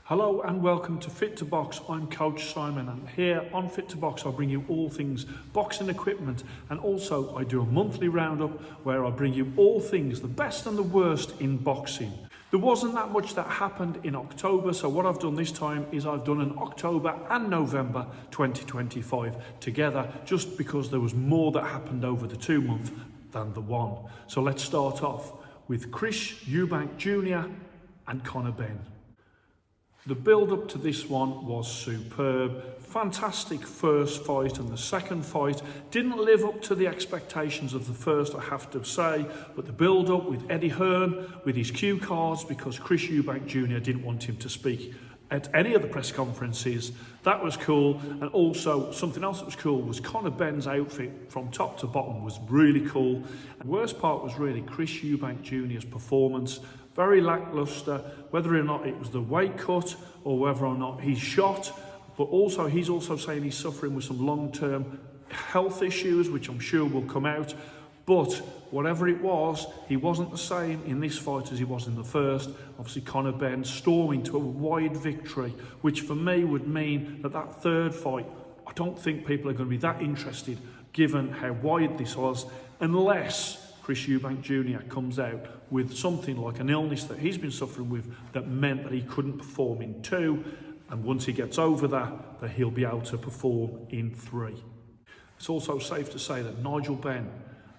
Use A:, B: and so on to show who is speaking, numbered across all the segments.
A: Hello and welcome to Fit to Box. I'm Coach Simon, and here on Fit to Box I bring you all things boxing equipment, and also I do a monthly roundup where I bring you all things the best and the worst in boxing. There wasn't that much that happened in October, so what I've done this time is I've done an October and November 2025 together, just because there was more that happened over the 2 months than the one. So let's start off with Chris Eubank Jr. and Conor Benn. The build-up to this one was superb. Fantastic first fight, and the second fight didn't live up to the expectations of the first, I have to say, but the build-up with Eddie Hearn, with his cue cards, because Chris Eubank Jr. didn't want him to speak at any of the press conferences, that was cool. And also something else that was cool was Conor Benn's outfit from top to bottom was really cool. And the worst part was really Chris Eubank Jr.'s performance. Very lacklustre, whether or not it was the weight cut or whether or not he's shot, but also he's also saying he's suffering with some long-term health issues, which I'm sure will come out. But whatever it was, he wasn't the same in this fight as he was in the first. Obviously Conor Benn storming to a wide victory, which for me would mean that that third fight, I don't think people are going to be that interested given how wide this was, unless Chris Eubank Jr. comes out with something like an illness that he's been suffering with that meant that he couldn't perform in 2, and once he gets over that he'll be able to perform in 3. It's also safe to say that Nigel Benn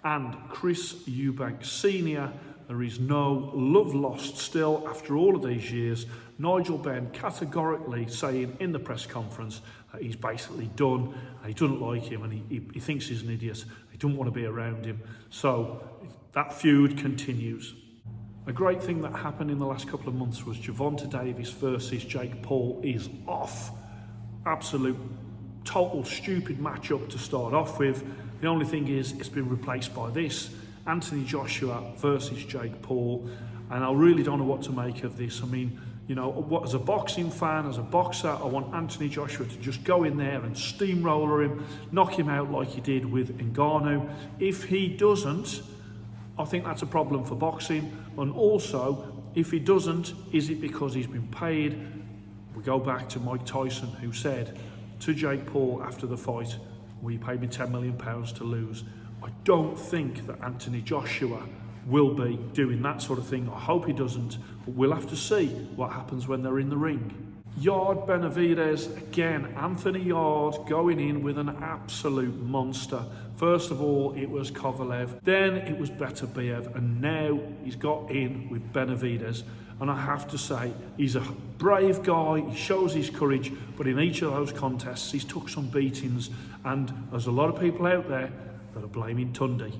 A: and Chris Eubank Sr., there is no love lost still after all of these years. Nigel Benn categorically saying in the press conference that he's basically done, and he doesn't like him, and he thinks he's an idiot. He doesn't want to be around him. So that feud continues. A great thing that happened in the last couple of months was Gervonta Davis versus Jake Paul is off. Absolute, total stupid matchup to start off with. The only thing is it's been replaced by this, Anthony Joshua versus Jake Paul, and I really don't know what to make of this. I mean, you know, as a boxing fan, as a boxer, I want Anthony Joshua to just go in there and steamroller him, knock him out like he did with Ngannou. If he doesn't, I think that's a problem for boxing. And also, if he doesn't, is it because he's been paid? We go back to Mike Tyson, who said to Jake Paul after the fight, "Well, you paid me £10 million to lose." I don't think that Anthony Joshua will be doing that sort of thing. I hope he doesn't, but we'll have to see what happens when they're in the ring. Yard Benavidez, again, Anthony Yard going in with an absolute monster. First of all, it was Kovalev, then it was Beterbiev, and now he's got in with Benavidez. And I have to say, he's a brave guy, he shows his courage, but in each of those contests, he's took some beatings, and there's a lot of people out there that are blaming Tundi.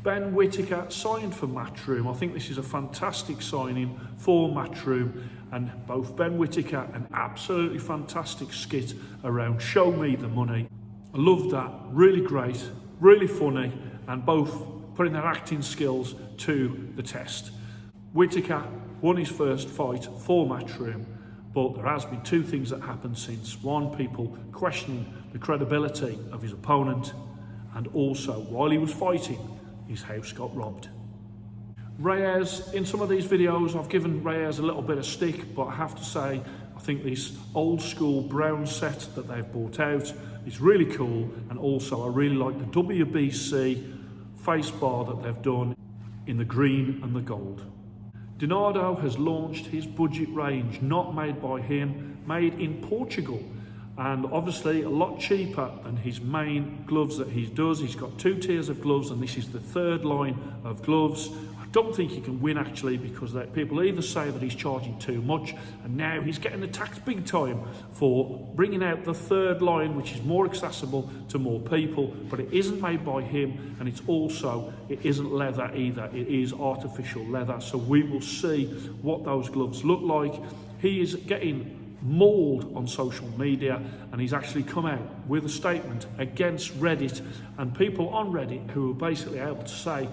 A: Ben Whittaker signed for Matchroom. I think this is a fantastic signing for Matchroom, and both Ben Whittaker, an absolutely fantastic skit around Show Me the Money. I loved that, really great, really funny, and both putting their acting skills to the test. Whittaker won his first fight for Matchroom, but there has been 2 things that happened since. One, people questioning the credibility of his opponent, and also, while he was fighting, his house got robbed. Reyes, in some of these videos, I've given Reyes a little bit of stick, but I have to say, I think this old school brown set that they've brought out is really cool, and also I really like the WBC face bar that they've done in the green and the gold. Donado has launched his budget range, not made by him, made in Portugal, and obviously a lot cheaper than his main gloves that he does. He's got 2 tiers of gloves, and this is the 3rd line of gloves. I don't think he can win actually, because people either say that he's charging too much, and now he's getting attacked big time for bringing out the 3rd line, which is more accessible to more people, but it isn't made by him, and it isn't leather either, it is artificial leather. So we will see what those gloves look like. He is getting mauled on social media, and he's actually come out with a statement against Reddit and people on Reddit who are basically able to say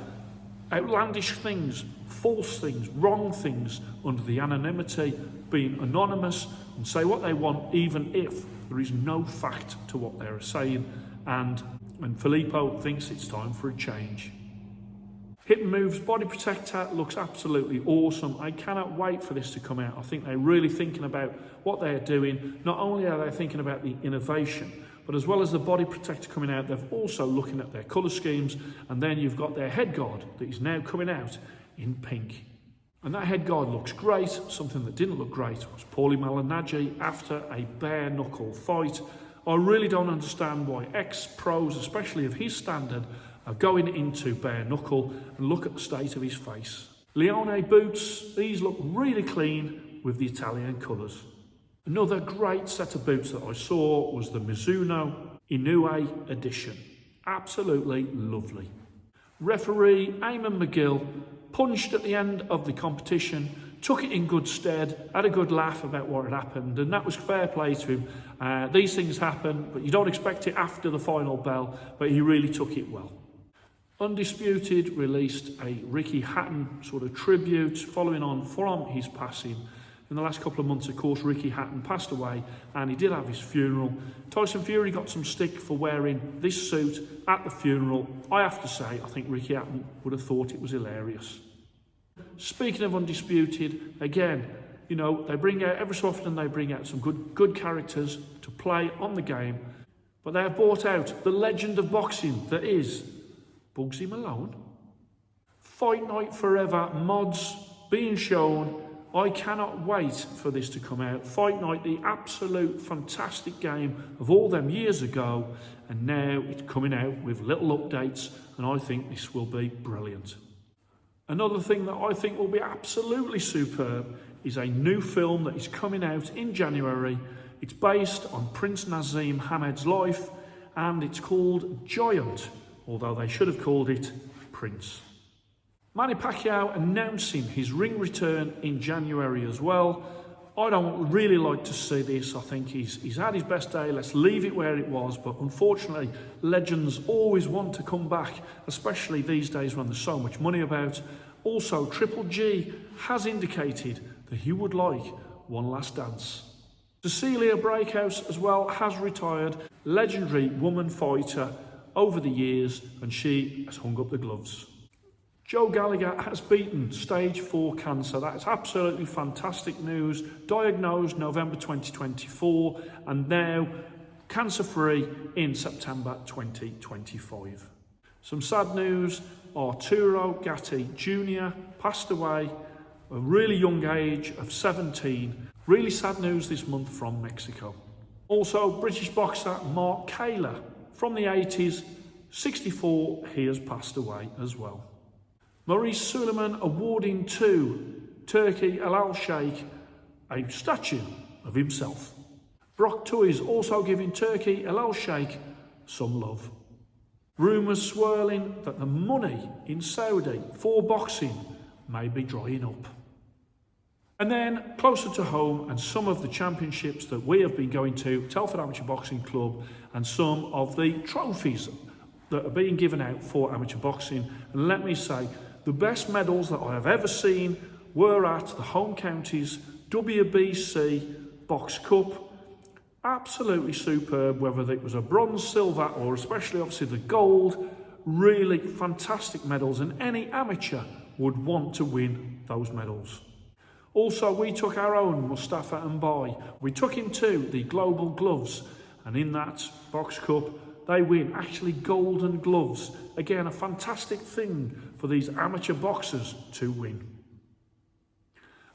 A: outlandish things, false things, wrong things under the anonymity, being anonymous, and say what they want even if there is no fact to what they're saying. And Filippo thinks it's time for a change. Hip Moves Body Protector looks absolutely awesome. I cannot wait for this to come out. I think they're really thinking about what they're doing. Not only are they thinking about the innovation, but as well as the body protector coming out, they're also looking at their colour schemes. And then you've got their head guard that is now coming out in pink. And that head guard looks great. Something that didn't look great was Paulie Malignaggi after a bare knuckle fight. I really don't understand why ex-pros, especially of his standard, are going into bare knuckle, and look at the state of his face. Leone boots, these look really clean with the Italian colours. Another great set of boots that I saw was the Mizuno Inoue edition. Absolutely lovely. Referee Eamon McGill punched at the end of the competition, took it in good stead, had a good laugh about what had happened, and that was fair play to him. These things happen, but you don't expect it after the final bell, but he really took it well. Undisputed released a Ricky Hatton sort of tribute following on from his passing. In the last couple of months, of course, Ricky Hatton passed away and he did have his funeral. Tyson Fury got some stick for wearing this suit at the funeral. I have to say, I think Ricky Hatton would have thought it was hilarious. Speaking of Undisputed, again, you know, they bring out, every so often they bring out some good characters to play on the game, but they have brought out the legend of boxing that is Bugsy Malone. Fight Night Forever mods being shown. I cannot wait for this to come out. Fight Night, the absolute fantastic game of all them years ago, and now it's coming out with little updates, and I think this will be brilliant. Another thing that I think will be absolutely superb is a new film that is coming out in January. It's based on Prince Nazim Hamed's life, and it's called Giant, although they should have called it Prince. Manny Pacquiao announcing his ring return in January as well. I don't really like to see this. I think he's had his best day. Let's leave it where it was. But unfortunately, legends always want to come back, especially these days when there's so much money about. Also, Triple G has indicated that he would like one last dance. Cecilia Breakhouse as well has retired. Legendary woman fighter over the years, and she has hung up the gloves. Joe Gallagher has beaten stage 4 cancer. That is absolutely fantastic news. Diagnosed November 2024 and now cancer-free in September 2025. Some sad news, Arturo Gatti Jr. passed away at a really young age of 17. Really sad news this month from Mexico. Also, British boxer Mark Kaler from the 80s, 64, he has passed away as well. Maurice Suleiman awarding to Turkey Al Sheikh a statue of himself. Brock Toys also giving Turkey Al Sheikh some love. Rumours swirling that the money in Saudi for boxing may be drying up. And then closer to home, and some of the championships that we have been going to, Telford Amateur Boxing Club, and some of the trophies that are being given out for amateur boxing. And let me say, the best medals that I have ever seen were at the home counties WBC Box Cup. Absolutely superb, whether it was a bronze, silver, or especially obviously the gold. Really fantastic medals, and any amateur would want to win those medals. Also, we took our own Mustafa Mbai. We took him to the Global Gloves, and in that Box Cup, they win actually golden gloves. Again, a fantastic thing for these amateur boxers to win.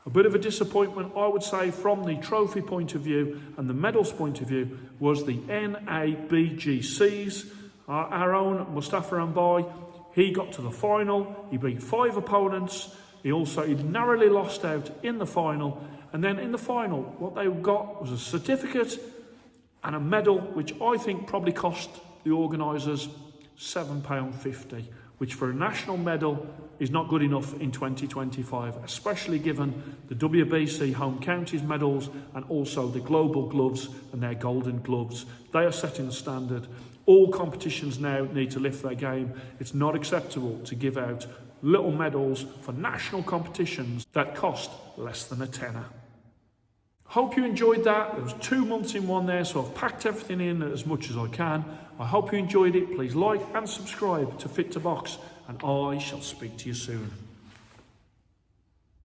A: A bit of a disappointment, I would say, from the trophy point of view and the medals point of view was the NABGCs. Our own Mustafa Mbai, he got to the final. He beat 5 opponents. He narrowly lost out in the final. And then in the final, what they got was a certificate and a medal, which I think probably cost the organisers £7.50, which for a national medal is not good enough in 2025, especially given the WBC home counties medals and also the global gloves and their golden gloves. They are setting the standard. All competitions now need to lift their game. It's not acceptable to give out little medals for national competitions that cost less than a tenner. Hope you enjoyed that. There was 2 months in one there, so I've packed everything in as much as I can. I hope you enjoyed it. Please like and subscribe to Fit to Box, and I shall speak to you soon.